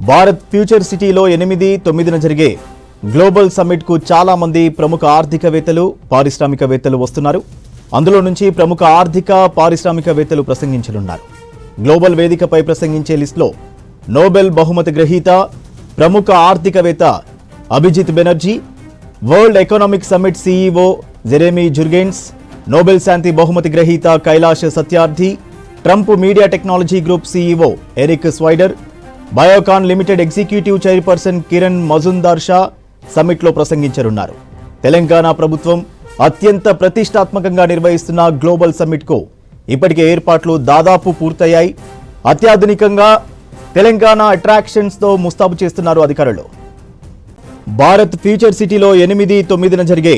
Bharat future సిటీలో 8-9న జరిగే global సమ్మిట్కు చాలా మంది ప్రముఖ ఆర్థికవేత్తలు పారిశ్రామికవేత్తలు వస్తున్నారు. అందులో నుంచి ప్రముఖ ఆర్థిక పారిశ్రామికవేత్తలు ప్రసంగించనున్నారు. గ్లోబల్ వేదికపై ప్రసంగించే లిస్టులో నోబెల్ బహుమతి గ్రహీత ప్రముఖ ఆర్థికవేత్త Abhijit Banerjee, World Economic Summit CEO Jeremy Jurgens, Nobel శాంతి బహుమతి గ్రహీత Kailash Satyarthi, Trump media technology group CEO Eric Swider, Biocon limited executive chairperson Kiran Mazumdar Shaw సమ్మిట్లో ప్రసంగించనున్నారు. తెలంగాణ ప్రభుత్వం అత్యంత ప్రతిష్టాత్మకంగా నిర్వహిస్తున్న గ్లోబల్ సమ్మిట్కు ఇప్పటికే ఏర్పాట్లు దాదాపు పూర్తయ్యాయి. అత్యాధునికంగా తెలంగాణ అట్రాక్షన్స్తో ముస్తాబు చేస్తున్నారు అధికారులు. భారత్ ఫ్యూచర్ సిటీలో 8-9న జరిగే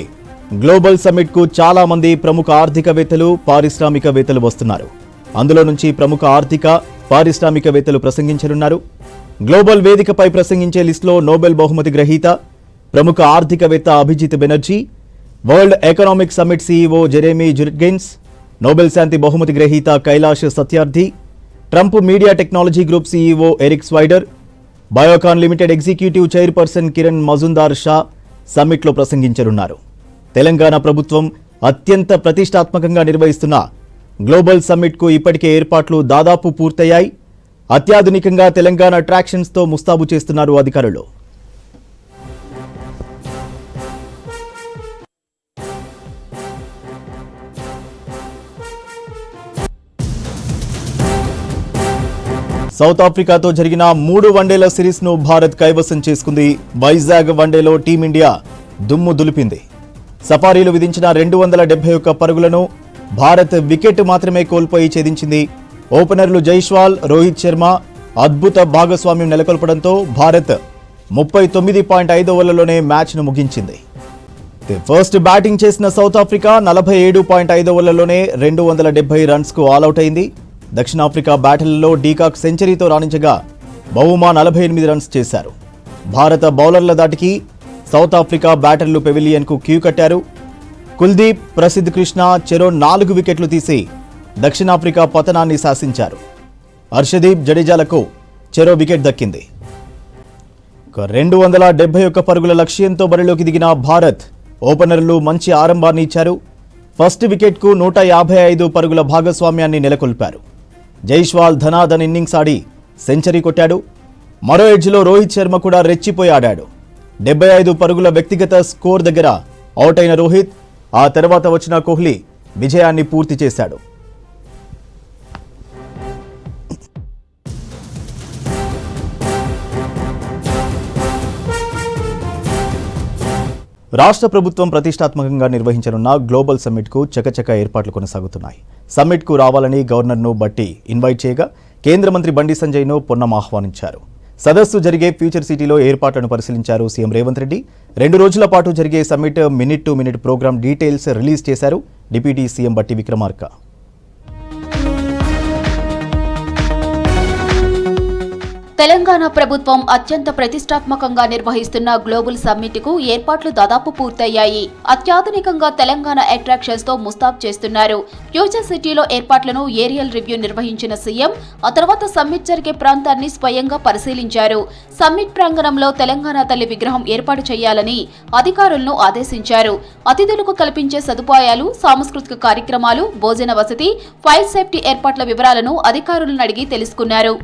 గ్లోబల్ సమ్మిట్కు చాలా మంది ప్రముఖ ఆర్థికవేత్తలు పారిశ్రామికవేత్తలు వస్తున్నారు. అందులో నుంచి ప్రముఖ ఆర్థిక పారిశ్రామికవేత్తలు ప్రసంగించనున్నారు. గ్లోబల్ వేదికపై ప్రసంగించే లిస్టులో నోబెల్ బహుమతి గ్రహీత ప్రముఖ ఆర్థికవేత్త Abhijit Banerjee, World Economic Summit CEO Jeremy Jurgens, Nobel శాంతి బహుమతి గ్రహీత Kailash Satyarthi, Trump media technology group CEO Eric Swider, Biocon limited executive chairperson Kiran Mazumdar Shaw సమ్మిట్లో ప్రసంగించనున్నారు. తెలంగాణ ప్రభుత్వం అత్యంత ప్రతిష్టాత్మకంగా నిర్వహిస్తున్న గ్లోబల్ సమ్మిట్కు ఇప్పటికే ఏర్పాట్లు దాదాపు పూర్తయ్యాయి. అత్యాధునికంగా తెలంగాణ అట్రాక్షన్స్తో ముస్తాబు చేస్తున్నారు అధికారులు. సౌత్ ఆఫ్రికాతో జరిగిన 3 వన్డేల సిరీస్ను భారత్ కైవసం చేసుకుంది. వైజాగ్ వన్డేలో టీమిండియా దుమ్ము దులిపింది. సఫారీలు విధించిన 271 పరుగులను భారత్ వికెట్ మాత్రమే కోల్పోయి ఛేదించింది. ఓపెనర్లు జైస్వాల్, రోహిత్ శర్మ అద్భుత భాగస్వామ్యం నెలకొల్పడంతో భారత్ 39.5 ఓవర్లలోనే మ్యాచ్ను ముగించింది. ఫస్ట్ బ్యాటింగ్ చేసిన సౌత్ ఆఫ్రికా 47.5 ఓవర్లలోనే 270 రన్స్కు ఆలౌట్ అయింది. దక్షిణాఫ్రికా బ్యాటిల్లో డీకాక్ సెంచరీతో రాణించగా బౌమా 48 రన్స్ చేశారు. భారత బౌలర్ల దాటికి సౌత్ ఆఫ్రికా బ్యాటర్లు పెవిలియన్కు క్యూ కట్టారు. కుల్దీప్, ప్రసిద్ధ్ కృష్ణ చెరో 4 వికెట్లు తీసి దక్షిణాఫ్రికా పతనాన్ని శాసించారు. హర్షదీప్, జడేజాలకు చెరో వికెట్ దక్కింది. 271 పరుగుల లక్ష్యంతో బరిలోకి దిగిన భారత్ ఓపెనర్లు మంచి ఆరంభాన్ని ఇచ్చారు. ఫస్ట్ వికెట్కు 155 పరుగుల భాగస్వామ్యాన్ని నెలకొల్పారు. జైస్వాల్ ధనాధన్ ఇన్నింగ్స్ ఆడి సెంచరీ కొట్టాడు. మరో ఎడ్జ్లో రోహిత్ శర్మ కూడా రెచ్చిపోయి ఆడాడు. 75 పరుగుల వ్యక్తిగత స్కోర్ దగ్గర అవుట్ అయిన రోహిత్ ఆ తర్వాత వచ్చిన కోహ్లీ విజయాన్ని పూర్తి చేశాడు. రాష్ట్ర ప్రభుత్వం ప్రతిష్టాత్మకంగా నిర్వహించనున్న గ్లోబల్ సమ్మిట్కు చకచక ఏర్పాట్లు కొనసాగుతున్నాయి. సమ్మిట్కు రావాలని గవర్నర్ను బట్టి ఇన్వైట్ చేయగా కేంద్ర మంత్రి బండి సంజయ్ను పొన్నం ఆహ్వానించారు. సదస్సు జరిగే ఫ్యూచర్ సిటీలో ఏర్పాట్లను పరిశీలించారు సీఎం రేవంత్ రెడ్డి. 2 రోజుల పాటు జరిగే summit minute to minute program details release చేశారు డిప్యూటీ సీఎం బట్టి విక్రమార్క. తెలంగాణ ప్రభుత్వం అత్యంత ప్రతిష్టాత్మకంగా నిర్వహిస్తున్న గ్లోబల్ సమ్మిట్కు ఏర్పాట్లు దాదాపు పూర్తయ్యాయి. అత్యాధునికంగా తెలంగాణ అట్రాక్షన్స్ తో ముస్తాబ్ చేస్తున్నారు. ఫ్యూచర్ సిటీలో ఏర్పాట్లను ఏరియల్ రివ్యూ నిర్వహించిన సీఎం ఆ తర్వాత సమ్మిట్ జరిగే ప్రాంతాన్ని స్వయంగా పరిశీలించారు. సమ్మిట్ ప్రాంగణంలో తెలంగాణ తల్లి విగ్రహం ఏర్పాటు చేయాలని అధికారులను ఆదేశించారు. అతిథులకు కల్పించే సదుపాయాలు, సాంస్కృతిక కార్యక్రమాలు, భోజన వసతి, ఫైర్ సేఫ్టీ ఏర్పాట్ల వివరాలను అధికారులను అడిగి తెలుసుకున్నారు.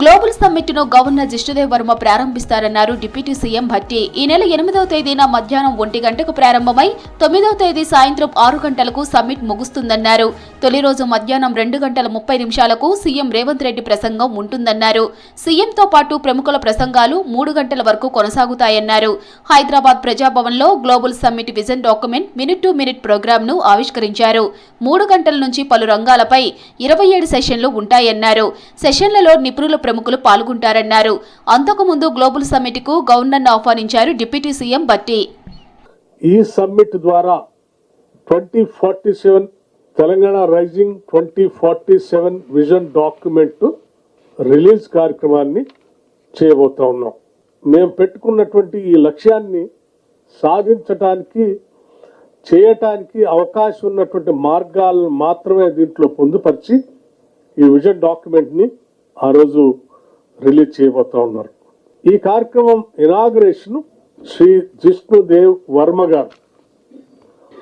గ్లోబల్ సమ్మిట్ ను గవర్నర్ జిష్ణుదేవ్ వర్మ ప్రారంభిస్తారన్నారు డిప్యూటీ సీఎం భట్టి. ఈ నెల 8వ తేదీన మధ్యాహ్నం 1 గంటకు ప్రారంభమై 9వ తేదీ సాయంత్రం 6 గంటలకు సమ్మిట్ ముగుస్తుందన్నారు. తొలి రోజు మధ్యాహ్నం 2:30 సీఎం రేవంత్ రెడ్డి ప్రసంగం ఉంటుందన్నారు. సీఎంతో పాటు ప్రముఖుల ప్రసంగాలు 3 గంటల వరకు కొనసాగుతాయన్నారు. హైదరాబాద్ ప్రజాభవన్లో global summit vision document minute to minute programme ను ఆవిష్కరించారు. 3 గంటల నుంచి పలు రంగాలపై 27 సెషన్లు ఉంటాయన్నారు. సెషన్లలో నిపుణుల ప్రముఖులు పాల్గొంటారన్నారు. అంతకుముందు గ్లోబల్ సమ్మిట్ కు గవర్నర్ను ఆహ్వానించారు డిప్యూటీ సీఎం బట్టి. ఈ సమ్మిట్ ద్వారా 2047 Telangana rising 2047 vision document release కార్యక్రమాన్ని చేయబోతా ఉన్నాం. మేము పెట్టుకున్నటువంటి ఈ లక్ష్యాన్ని సాధించడానికి చేయటానికి అవకాశం ఉన్నటువంటి మార్గాలను మాత్రమే దీంట్లో పొందుపరిచి ఈ విజన్ డాక్యుమెంట్ని ఆ రోజు రిలీజ్ చేయబోతా ఉన్నారు. ఈ కార్యక్రమం ఇనాగ్రేషన్ శ్రీ జిష్ణుదేవ్ వర్మ గారు,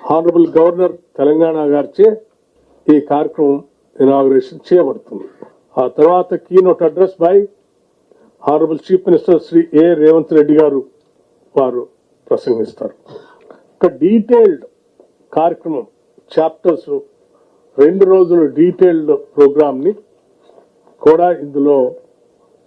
హానరబుల్ గవర్నర్ తెలంగాణ గారిచే ఈ కార్యక్రమం ఇనాగ్రేషన్ చేయబడుతుంది. ఆ తర్వాత keynote address by honourable chief minister Shri A Revanth Reddy గారు వారు ప్రసంగిస్తారు. ఒక డీటెయిల్డ్ కార్యక్రమం చాప్టర్స్ 2 రోజుల డీటెయిల్డ్ ప్రోగ్రామ్ని కూడా ఇందులో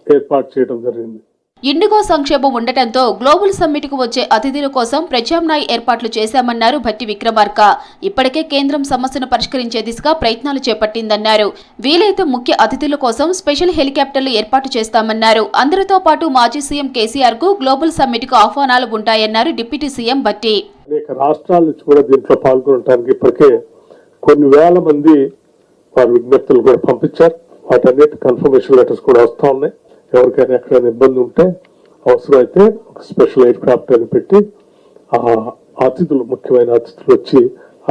ఏర్పాటు చేయడం జరిగింది. ఇండిగో సంక్షేమం ఉండటంతో గ్లోబల్ సమ్మిట్ కు వచ్చే అతిథుల కోసం ప్రత్యామ్నాయ ఏర్పాట్లు చేశామన్నారు భట్టి విక్రమార్క. ఇప్పటికే కేంద్రం సమస్యను పరిష్కరించే దిశగా ప్రయత్నాలు చేపట్టిందన్నారు. వీలైతే ముఖ్య అతిథుల కోసం స్పెషల్ హెలికాప్టర్లు ఏర్పాటు చేస్తామన్నారు. అందరితో పాటు మాజీ సీఎం కేసీఆర్ కు గ్లోబల్ సమ్మిట్ కు ఆహ్వానాలు ఉంటాయన్నారు డిప్యూటీ సీఎం భట్టి. అనేక రాష్ట్రాల నుంచి కూడా దీంట్లో పాల్గొనడానికి ఇప్పటికే కొన్ని వేల మంది వారి విజ్ఞప్తులు కూడా పంపించారు. వాటన్నిటి కన్ఫర్మేషన్ లెటర్స్ కూడా వస్తూ ఉన్నాయి. ఎవరికైనా ఎక్కడైనా ఇబ్బంది ఉంటే అవసరమైతే ఒక స్పెషల్ హెలికాప్టర్ పెట్టి ఆ అతిథులు, ముఖ్యమైన అతిథులు వచ్చి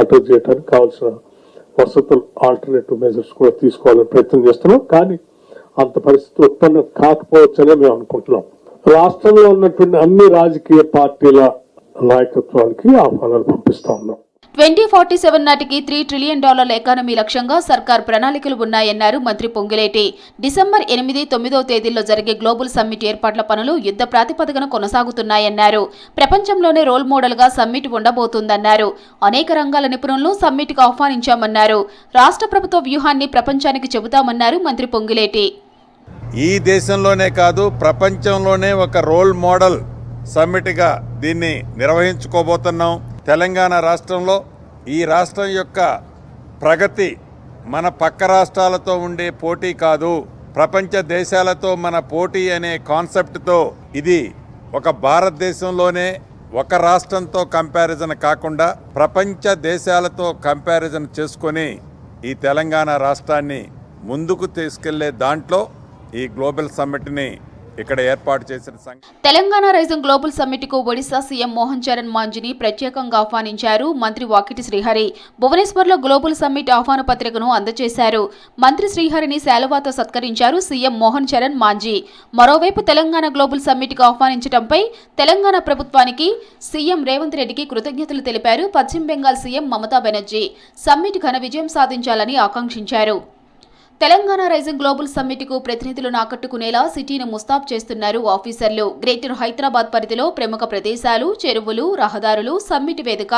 అటెండ్ చేయడానికి కావాల్సిన వసతులు, ఆల్టర్నేటివ్ మెజర్స్ కూడా తీసుకోవాలని ప్రయత్నం చేస్తున్నాం. కానీ అంత పరిస్థితి ఉత్పన్నం కాకపోవచ్చనే మేము అనుకుంటున్నాం. రాష్ట్రంలో ఉన్నటువంటి అన్ని రాజకీయ పార్టీల నాయకత్వానికి ఆహ్వానాలు పంపిస్తా ఉన్నాం. 2047 నాటికి $3 ట్రిలియన్ ఎకానమీ లక్ష్యంగా సర్కార్ ప్రణాళికలు ఉన్నాయన్నారు మంత్రి పొంగులేటి. డిసెంబర్ 8, 9 తేదీల్లో జరిగే గ్లోబల్ సమ్మిట్ ఏర్పాట్ల పనులు యుద్ధ ప్రాతిపదికన కొనసాగుతున్నాయన్నారు. ప్రపంచంలోనే రోల్ మోడల్ గా సమ్మిట్ ఉండబోతుందన్నారు. అనేక రంగాల నిపుణులను సమ్మిట్ కు ఆహ్వానించామన్నారు. రాష్ట్ర ప్రభుత్వ వ్యూహాన్ని ప్రపంచానికి చెబుతామన్నారు మంత్రి పొంగులేటి. ఈ దేశంలోనే కాదు, ప్రపంచంలోనే ఒక రోల్ మోడల్ సమ్మిట్గా దీన్ని నిర్వహించుకోబోతున్నాం. తెలంగాణ రాష్ట్రంలో ఈ రాష్ట్రం యొక్క ప్రగతి మన పక్క రాష్ట్రాలతో ఉండే పోటీ కాదు, ప్రపంచ దేశాలతో మన పోటీ అనే కాన్సెప్ట్తో ఇది ఒక భారతదేశంలోనే ఒక రాష్ట్రంతో కంపారిజన్ కాకుండా ప్రపంచ దేశాలతో కంపారిజన్ చేసుకొని ఈ తెలంగాణ రాష్ట్రాన్ని ముందుకు తీసుకెళ్లే దాంట్లో ఈ గ్లోబల్ సమ్మిట్ని ఇక్కడ ఏర్పాటు చేసిన తెలంగాణ రైజింగ్ గ్లోబల్ సమ్మిట్ కు ఒడిశా సీఎం మోహన్ చరణ్ మాంజీని ప్రత్యేకంగా ఆహ్వానించారు మంత్రి వాకిటి శ్రీహరి. భువనేశ్వర్లో గ్లోబల్ సమ్మిట్ ఆహ్వాన పత్రికను అందజేశారు. మంత్రి శ్రీహరిని శాలువాతో సత్కరించారు సీఎం మోహన్ చరణ్ మాంజీ. మరోవైపు తెలంగాణ గ్లోబల్ సమ్మిట్ కు ఆహ్వానించడంపై తెలంగాణ ప్రభుత్వానికి సీఎం రేవంత్ రెడ్డికి కృతజ్ఞతలు తెలిపారు పశ్చిమ బెంగాల్ సీఎం మమతా బెనర్జీ. సమ్మిట్ ఘన విజయం సాధించాలని ఆకాంక్షించారు. తెలంగాణ రైజింగ్ గ్లోబల్ సమ్మిట్ కు ప్రతినిధులను ఆకట్టుకునేలా సిటీని ముస్తాబ్ చేస్తున్నారు ఆఫీసర్లు. గ్రేటర్ హైదరాబాద్ పరిధిలో ప్రముఖ ప్రదేశాలు, చెరువులు, రహదారులు, సమ్మిట్ వేదిక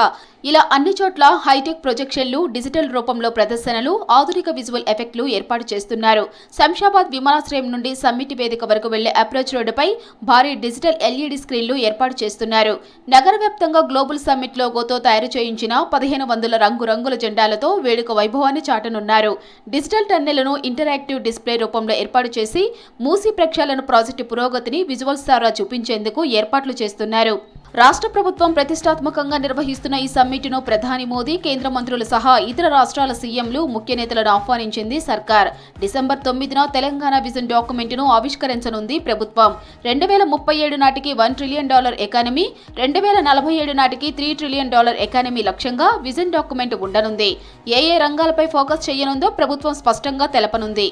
ఇలా అన్ని చోట్ల హైటెక్ ప్రొజెక్షన్లు, డిజిటల్ రూపంలో ప్రదర్శనలు, ఆధునిక విజువల్ ఎఫెక్ట్లు ఏర్పాటు చేస్తున్నారు. శంషాబాద్ విమానాశ్రయం నుండి సమ్మిట్ వేదిక వరకు వెళ్లే అప్రోచ్ రోడ్డుపై భారీ డిజిటల్ ఎల్ఈడి స్క్రీన్లు ఏర్పాటు చేస్తున్నారు. నగర వ్యాప్తంగా గ్లోబల్ సమ్మిట్ లోగోతో తయారు చేయించిన 1500 రంగురంగుల జెండాలతో వేడుక వైభవాన్ని చాటనున్నారు. డిజిటల్ టన్నెల్ ఇంటరాక్టివ్ డిస్ప్లే రూపంలో ఏర్పాటు చేసి మూసీ ప్రక్షాళన ప్రాజెక్టు పురోగతిని విజువల్స్ ద్వారా చూపించేందుకు ఏర్పాట్లు చేస్తున్నారు. రాష్ట్ర ప్రభుత్వం ప్రతిష్టాత్మకంగా నిర్వహిస్తున్న ఈ సమ్మిట్ను ప్రధాని మోదీ, కేంద్ర మంత్రులు సహా ఇతర రాష్ట్రాల సీఎంలు, ముఖ్య నేతలను ఆహ్వానించింది సర్కార్. డిసెంబర్ 9న తెలంగాణ విజన్ డాక్యుమెంట్ను ఆవిష్కరించనుంది ప్రభుత్వం. 2037 నాటికి $1 ట్రిలియన్ ఎకానమీ, 2047 నాటికి $3 ట్రిలియన్ ఎకానమీ లక్ష్యంగా విజన్ డాక్యుమెంట్ ఉండనుంది. ఏ రంగాలపై ఫోకస్ చేయనుందో ప్రభుత్వం స్పష్టంగా తెలపనుంది.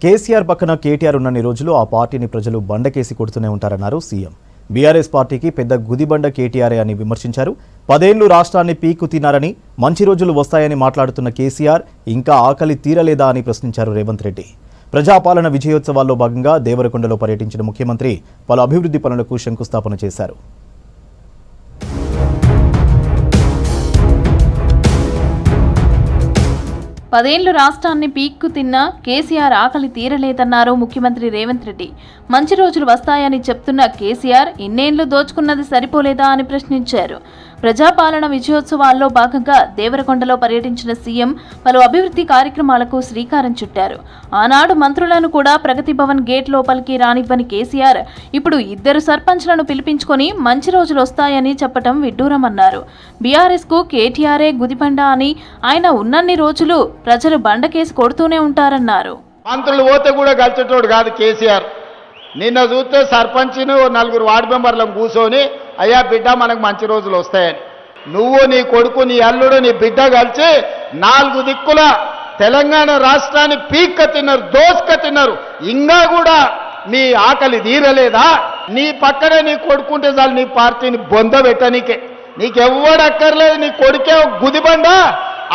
కేసీఆర్ పక్కన కేటీఆర్ ఉన్నన్ని రోజులు ఆ పార్టీని ప్రజలు బండకేసి కొడుతూనే ఉంటారన్నారు సీఎం. బీఆర్ఎస్ పార్టీకి పెద్ద గుదిబండ కేటీఆర్ అని విమర్శించారు. 10 ఏళ్లు రాష్ట్రాన్ని పీక్కు తిన్నారని, మంచి రోజులు వస్తాయని మాట్లాడుతున్న కేసీఆర్ ఇంకా ఆకలి తీరలేదా అని ప్రశ్నించారు రేవంత్ రెడ్డి. ప్రజాపాలన విజయోత్సవాల్లో భాగంగా దేవరకొండలో పర్యటించిన ముఖ్యమంత్రి పలు అభివృద్ధి పనులకు శంకుస్థాపన చేశారు. పదేళ్లు రాష్ట్రాన్ని పీక్కు తిన్న కేసీఆర్ ఆకలి తీరలేదన్నారు ముఖ్యమంత్రి రేవంత్ రెడ్డి. మంచి రోజులు వస్తాయని చెప్తున్న కేసీఆర్ ఇన్నేళ్లు దోచుకున్నది సరిపోలేదా అని ప్రశ్నించారు. ప్రజాపాలన విజయోత్సవాల్లో భాగంగా దేవరకొండలో పర్యటించిన సీఎం పలు అభివృద్ధి కార్యక్రమాలకు శ్రీకారం చుట్టారు. ఆనాడు మంత్రులను కూడా ప్రగతి భవన్ గేట్ లోపలికి రానివ్వని కేసీఆర్ ఇప్పుడు 2 సర్పంచ్లను పిలిపించుకొని మంచి రోజులు వస్తాయని చెప్పడం విడ్డూరమన్నారు. బీఆర్ఎస్ కు కేటీఆర్ఏ గుదిబండ అని, ఆయన ఉన్నన్ని రోజులు ప్రజలు బండకేసి కొడుతూనే ఉంటారన్నారు. మంత్రులు పోతే కూడా కలిసేటోడు కాదు కేసీఆర్. నిన్న చూస్తే సర్పంచ్ను నలుగురు వార్డు మెంబర్లను కూర్చొని అయ్యా బిడ్డ మనకు మంచి రోజులు వస్తాయని, నువ్వు నీ కొడుకు నీ అల్లుడు నీ బిడ్డ కలిసి 4 దిక్కుల తెలంగాణ రాష్ట్రాన్ని పీక్క తిన్నారు, దోసుక తిన్నారు. ఇంకా కూడా నీ ఆకలి తీరలేదా? నీ పక్కనే నీ కొడుకుంటే చాలు నీ పార్టీని బొంద పెట్టనీకే, నీకెవ్వడక్కర్లేదు. నీ కొడుకే గుదిబండ,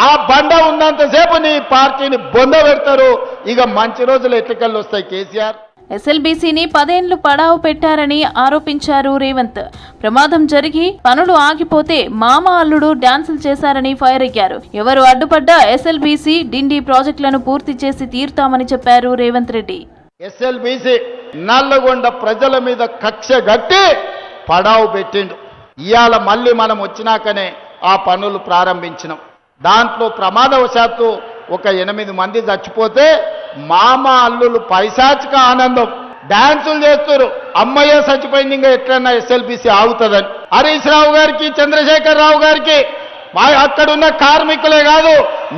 ఆ బండ ఉన్నంతసేపు నీ పార్టీని బొంద పెడతారు. ఇక మంచి రోజులు ఎట్లకెళ్ళి వస్తాయి కేసీఆర్. ఎస్ఎల్బీసీని 10 ఏళ్లు పడావు పెట్టారని ఆరోపించారు రేవంత్. ప్రమాదం జరిగి పనులు ఆగిపోతే మామ అల్లుడు డాన్సులు చేశారని ఫైర్ అయ్యారు. ఎవరు అడ్డుపడ్డా ఎస్ఎల్బీసీ డిండి ప్రాజెక్టులను పూర్తి చేసి తీరుతామని చెప్పారు రేవంత్ రెడ్డి. ఎస్ఎల్బీసీ నల్లగొండ ప్రజల మీద కక్ష గట్టి పడావు పెట్టిండు. ఇవాళ మళ్ళీ మనం వచ్చినాకనే ఆ పనులు ప్రారంభించినాం. దాంట్లో ప్రమాదవశాత్తు ఒక 8 మంది చచ్చిపోతే మామ అల్లులు పైశాచిక ఆనందం డాన్సులు చేస్తారు. అమ్మయ్య చచ్చిపోయింది, ఇంకా ఎట్లన్నా ఎస్ఎల్బీసీ ఆగుతుందని. హరీష్ రావు గారికి, చంద్రశేఖర్ రావు గారికి, అక్కడున్న కార్మికులే కాదు,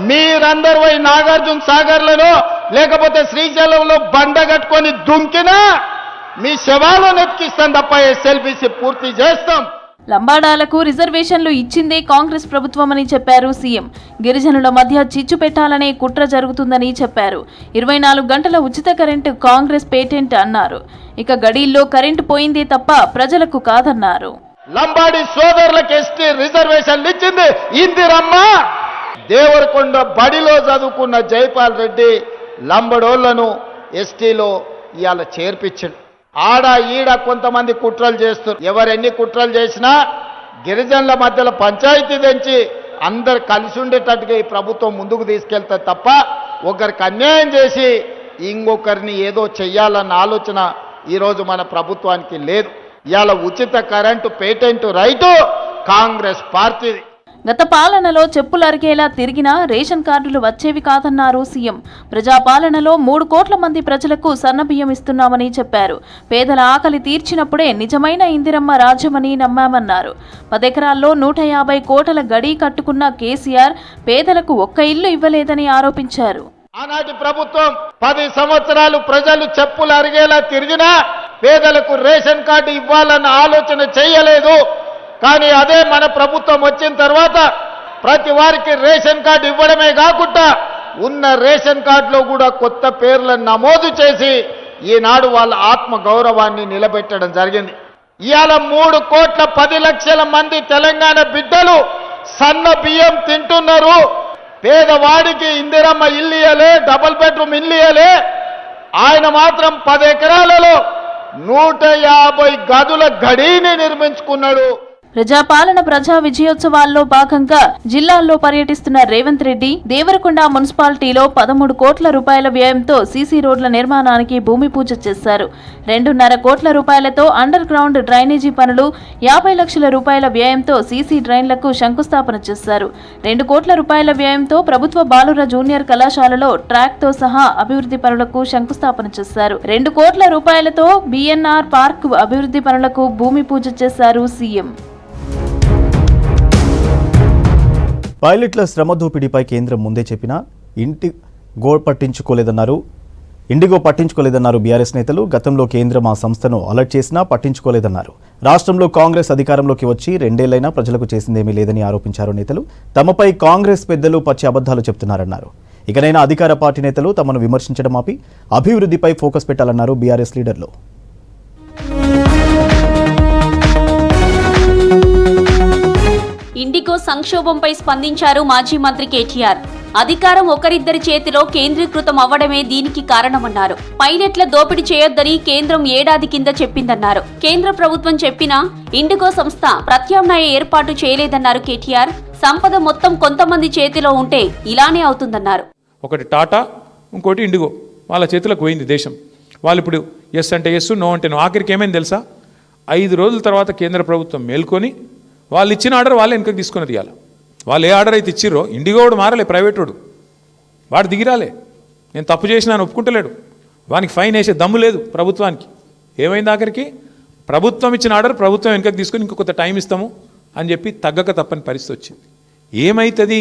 మీరందరూ పోయి నాగార్జున సాగర్లను లేకపోతే శ్రీశైలంలో బండ కట్టుకొని దుంకినా మీ శవాలను ఎత్తికిస్తాం తప్ప ఎస్ఎల్బీసీ పూర్తి చేస్తాం. లంబాడాలకు రిజర్వేషన్లు ఇచ్చిందే కాంగ్రెస్ ప్రభుత్వమని చెప్పారు సీఎం. గిరిజనుల మధ్య చిచ్చు పెట్టాలనే కుట్ర జరుగుతుందని చెప్పారు. 24 గంటల ఉచిత కరెంటు కాంగ్రెస్ పేటెంట్ అన్నారు. ఇక గడీల్లో కరెంటు పోయిందే తప్ప ప్రజలకు కాదన్నారు. లంబాడి సోదరులకు ఎస్టీ రిజర్వేషన్లు ఇచ్చింది ఇందిరమ్మ. దేవరకొండ బడిలో చదువుకున్న జైపాల్ రెడ్డి లంబడోళ్లను ఎస్టీలో ఇవాళ చేర్పించిండు. ఆడ ఈడ కొంతమంది కుట్రలు చేస్తారు. ఎవరెన్ని కుట్రలు చేసినా గిరిజనుల మధ్యలో పంచాయతీ తెంచి అందరు కలిసి ఉండేటట్టుగా ఈ ప్రభుత్వం ముందుకు తీసుకెళ్తుంది తప్ప ఒకరికి అన్యాయం చేసి ఇంకొకరిని ఏదో చెయ్యాలన్న ఆలోచన ఈరోజు మన ప్రభుత్వానికి లేదు. ఇవాళ ఉచిత కరెంటు పేటెంట్ రైటు కాంగ్రెస్ పార్టీది. గత పాలనలో చెప్పులు అరిగేలా తిరిగినా రేషన్ కార్డులు వచ్చేవి కాదన్నారు సీఎం. ప్రజాపాలనలో 3 కోట్ల మంది ప్రజలకు సన్నబియ్యం ఇస్తున్నామని చెప్పారు. పేదల ఆకలి తీర్చినప్పుడే నిజమైన ఇందిరమ్మ రాజ్యమని నమ్మామన్నారు. 10 ఎకరాల్లో 150 కోట్ల గడి కట్టుకున్న కేసీఆర్ పేదలకు ఒక్క ఇల్లు ఇవ్వలేదని ఆరోపించారు. ఆనాటి ప్రభుత్వం 10 సంవత్సరాలు ప్రజలు చెప్పులు అరిగేలా తిరిగినా పేదలకు రేషన్ కార్డు ఇవ్వాలన్న ఆలోచన చేయలేదు. కానీ అదే మన ప్రభుత్వం వచ్చిన తర్వాత ప్రతి వారికి రేషన్ కార్డు ఇవ్వడమే కాకుండా ఉన్న రేషన్ కార్డులో కూడా కొత్త పేర్లను నమోదు చేసి ఈనాడు వాళ్ళ ఆత్మ గౌరవాన్ని నిలబెట్టడం జరిగింది. ఇవాళ 3 కోట్ల 10 లక్షల మంది తెలంగాణ బిడ్డలు సన్న బియ్యం తింటున్నారు. పేదవాడికి ఇందిరమ్మ ఇల్లు ఇయ్యలే, డబుల్ బెడ్రూమ్ ఇల్లు ఇయ్యలే. ఆయన మాత్రం 10 ఎకరాలలో 150 గదుల గడిని నిర్మించుకున్నాడు. ప్రజాపాలన ప్రజా విజయోత్సవాల్లో భాగంగా జిల్లాల్లో పర్యటిస్తున్న రేవంత్ రెడ్డి దేవరకొండ మున్సిపాలిటీలో 13 కోట్ల రూపాయల వ్యయంతో సీసీ రోడ్ల నిర్మాణానికి భూమి పూజ చేశారు. 2.5 కోట్ల రూపాయలతో అండర్ గ్రౌండ్ డ్రైనేజీ పనులు, 50 లక్షల రూపాయల వ్యయంతో సీసీ డ్రైన్లకు శంకుస్థాపన చేశారు. 2 కోట్ల రూపాయల వ్యయంతో ప్రభుత్వ బాలుర జూనియర్ కళాశాలలో ట్రాక్తో సహా అభివృద్ధి పనులకు శంకుస్థాపన చేశారు. 2 కోట్ల రూపాయలతో బిఎన్ఆర్ పార్క్ అభివృద్ధి పనులకు భూమి పూజ చేశారు సీఎం. పైలట్ల శ్రమ దోపిడీపై కేంద్రం ముందే చెప్పినా ఇండిగో పట్టించుకోలేదన్నారు బీఆర్ఎస్ నేతలు. గతంలో కేంద్రం ఆ సంస్థను అలర్ట్ చేసినా పట్టించుకోలేదన్నారు. రాష్ట్రంలో కాంగ్రెస్ అధికారంలోకి వచ్చి 2 ఏళ్లైనా ప్రజలకు చేసిందేమీ లేదని ఆరోపించారు నేతలు. తమపై కాంగ్రెస్ పెద్దలు పచ్చి అబద్ధాలు చెప్తున్నారన్నారు. ఇకనైనా అధికార పార్టీ నేతలు తమను విమర్శించడం ఆపి అభివృద్ధిపై ఫోకస్ పెట్టాలన్నారు బీఆర్ఎస్ లీడర్లు. ఇండిగో సంక్షోభంపై స్పందించారు మాజీ మంత్రి కేటీఆర్. అధికారం ఒకరిద్దరి చేతిలో కేంద్రీకృతం అవ్వడమే దీనికి కారణమన్నారు. పైలట్ల దోపిడీ చేయొద్దని కేంద్రం ఏడాది కింద చెప్పిందన్నారు. కేంద్ర ప్రభుత్వం చెప్పినా ఇండిగో సంస్థ ప్రత్యామ్నాయ ఏర్పాటు చేయలేదన్నారు కేటీఆర్. సంపద మొత్తం కొంతమంది చేతిలో ఉంటే ఇలానే అవుతుందన్నారు. ఒకటి టాటా, ఇంకోటి ఇండిగో, వాళ్ళ చేతులకు పోయింది దేశం. వాళ్ళు ఇప్పుడు ఎస్ అంటే ఎస్, నో అంటే నో. ఆఖరికి ఏమైంది తెలుసా? 5 రోజుల తర్వాత కేంద్ర ప్రభుత్వం మేల్కొని వాళ్ళు ఇచ్చిన ఆర్డర్ వాళ్ళే వెనకకి తీసుకున్నది. ఇవ్వాలి వాళ్ళు ఏ ఆర్డర్ అయితే ఇచ్చిర్రో, ఇండిగో వాడు మారలే, ప్రైవేట్ వాడు దిగిరాలే. నేను తప్పు చేసినాను ఒప్పుకుంటలేడు. వానికి ఫైన్ వేసే దమ్ము లేదు ప్రభుత్వానికి. ఏమైంది ఆఖరికి? ప్రభుత్వం ఇచ్చిన ఆర్డర్ ప్రభుత్వం వెనకకి తీసుకొని ఇంకో కొంత టైం ఇస్తాము అని చెప్పి తగ్గక తప్పని పరిస్థితి వచ్చింది. ఏమవుతుంది?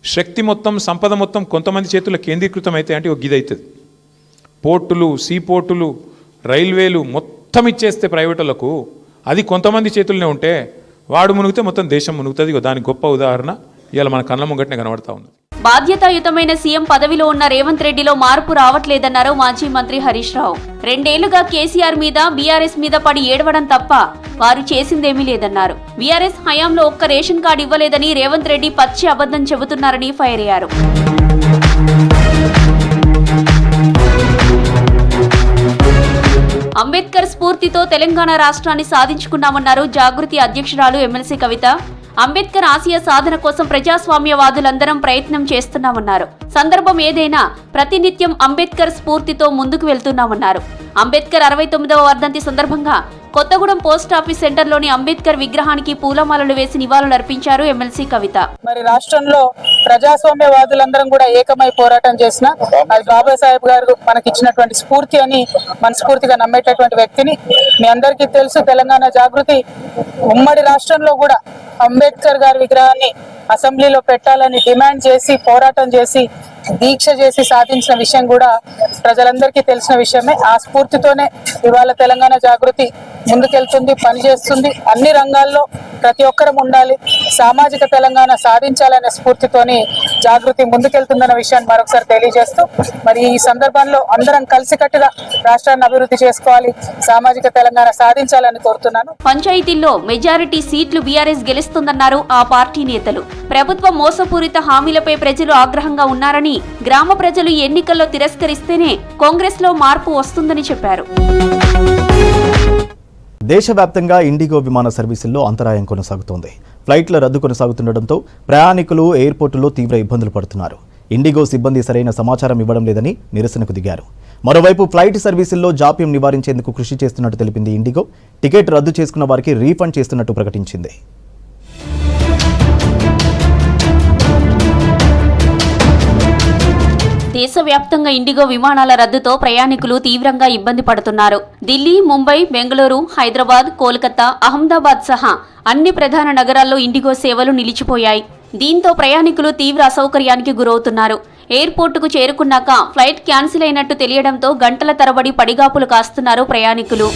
శక్తి మొత్తం, సంపద మొత్తం కొంతమంది చేతుల్లో కేంద్రీకృతం అయితే అంటే ఒక గిది అవుతుంది. పోర్టులు, సీ పోర్టులు, రైల్వేలు మొత్తం ఇచ్చేస్తే ప్రైవేటులకు అది కొంతమంది చేతుల్లోనే ఉంటే వాడు మునిగితే మొత్తం దేశం మునుగుతుంది. దానికి గొప్ప ఉదాహరణ ఇవాళ మన కళ్ళ ముంగటనే కనబడతా ఉంది. బాధ్యతాయుతమైన సీఎం పదవిలో ఉన్న రేవంత్ రెడ్డిలో మార్పు రావట్లేదన్నారు మాజీ మంత్రి హరీష్ రావు. 2 ఏళ్లుగా కేసీఆర్ మీద బీఆర్ఎస్ మీద పడి ఏడవడం తప్ప వారు చేసిందేమీ లేదన్నారు. బీఆర్ఎస్ హయాంలో ఒక్క రేషన్ కార్డు ఇవ్వలేదని రేవంత్ రెడ్డి పచ్చి అబద్ధం చెబుతున్నారని ఫైర్ అయ్యారు. అంబేద్కర్ స్ఫూర్తితో తెలంగాణ రాష్ట్రాన్ని సాధించుకున్నామన్నారు జాగృతి అధ్యక్షురాలు ఎమ్మెల్సీ కవిత. అంబేద్కర్ ఆశయ సాధన కోసం ప్రజాస్వామ్యవాదులందరం ప్రయత్నం చేస్తున్నామన్నారు. సందర్భం ఏదైనా ప్రతినిత్యం అంబేద్కర్ స్ఫూర్తితో ముందుకు వెళ్తున్నామన్నారు. అంబేద్కర్ 69వ వర్ధంతి సందర్భంగా కొత్తగూడెం పోస్టాఫీస్ సెంటర్లోని అంబేద్కర్ విగ్రహానికి పూలమాలలు వేసి నివాళులర్పించారు ఎమ్మెల్సీ కవిత. మరి రాష్ట్రంలో ప్రజాస్వామ్యవాదులందరం కూడా ఏకమై పోరాటం చేసిన అది బాబాసాహెబ్ గారు మనకిచ్చినటువంటి స్ఫూర్తి అని మనస్ఫూర్తిగా నమ్మేటటువంటి వ్యక్తిని. మీ అందరికీ తెలుసు, తెలంగాణ జాగృతి ఉమ్మడి రాష్ట్రంలో కూడా అంబేద్కర్ గారి విగ్రహాన్ని అసెంబ్లీలో పెట్టాలని డిమాండ్ చేసి పోరాటం చేసి దీక్ష చేసి సాధించిన విషయం కూడా ప్రజలందరికీ తెలిసిన విషయమే. ఆ స్ఫూర్తితోనే ఇవాళ తెలంగాణ జాగృతి ముందుకెళ్తుంది, పనిచేస్తుంది. అన్ని రంగాల్లో ప్రతి ఒక్కరం ఉండాలి, సామాజిక తెలంగాణ సాధించాలనే స్ఫూర్తితోని జాగృతి ముందుకెళ్తుందన్న విషయాన్ని మరొకసారి తెలియజేస్తూ, మరి ఈ సందర్భంలో అందరం కలిసికట్టుగా రాష్ట్రాన్ని అభివృద్ధి చేసుకోవాలి, సామాజిక తెలంగాణ సాధించాలని కోరుతున్నాను. పంచాయతీల్లో మెజారిటీ సీట్లు బీఆర్ఎస్ గెలుస్తుందన్నారు ఆ పార్టీ నేతలు. ప్రభుత్వ మోసపూరిత హామీలపై ప్రజలు ఆగ్రహంగా ఉన్నారని, గ్రామ ప్రజలు ఎన్నికల్లో తిరస్కరిస్తేనే కాంగ్రెస్ లో మార్పు వస్తుందని చెప్పారు. దేశవ్యాప్తంగా ఇండిగో విమాన సర్వీసుల్లో అంతరాయం కొనసాగుతోంది. ఫ్లైట్ల రద్దు కొనసాగుతుండటంతో ప్రయాణికులు ఎయిర్పోర్టులో తీవ్ర ఇబ్బందులు పడుతున్నారు. ఇండిగో సిబ్బంది సరైన సమాచారం ఇవ్వడం లేదని నిరసనకు దిగారు. మరోవైపు ఫ్లైట్ సర్వీసుల్లో జాప్యం నివారించేందుకు కృషి చేస్తున్నట్టు తెలిపింది ఇండిగో. టికెట్ రద్దు చేసుకున్న వారికి రీఫండ్ చేస్తున్నట్టు ప్రకటించింది. దేశవ్యాప్తంగా ఇండిగో విమానాల రద్దుతో ప్రయాణికులు తీవ్రంగా ఇబ్బంది పడుతున్నారు. ఢిల్లీ, ముంబై, బెంగళూరు, హైదరాబాద్, కోల్కతా, అహ్మదాబాద్ సహా అన్ని ప్రధాన నగరాల్లో ఇండిగో సేవలు నిలిచిపోయాయి. దీంతో ప్రయాణికులు తీవ్ర అసౌకర్యానికి గురవుతున్నారు. ఎయిర్పోర్టుకు చేరుకున్నాక ఫ్లైట్ క్యాన్సిల్ అయినట్టు తెలియడంతో గంటల తరబడి పడిగాపులు కాస్తున్నారు ప్రయాణికులు.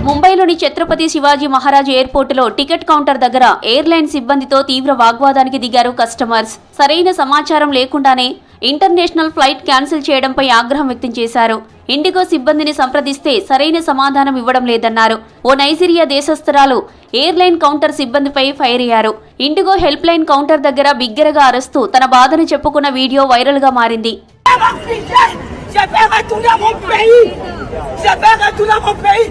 ముంబైలోని ఛత్రపతి శివాజీ మహారాజ్ ఎయిర్పోర్టులో టికెట్ కౌంటర్ దగ్గర ఎయిర్లైన్ సిబ్బందితో తీవ్ర వాగ్వాదానికి దిగారు కస్టమర్స్. సరైన సమాచారం లేకుండానే ఇంటర్నేషనల్ ఫ్లైట్ క్యాన్సిల్ చేయడంపై ఆగ్రహం వ్యక్తం చేశారు. ఇండిగో సిబ్బందిని సంప్రదిస్తే సరైన సమాధానం ఇవ్వడం లేదన్నారు. ఓ నైజీరియా దేశస్థురాలు ఎయిర్లైన్ కౌంటర్ సిబ్బందిపై ఫైర్ అయ్యారు. ఇండిగో హెల్ప్ లైన్ కౌంటర్ దగ్గర బిగ్గరగా అరుస్తూ తన బాధను చెప్పుకున్న వీడియో వైరల్ గా మారింది. J'ai fait retourner mon pays.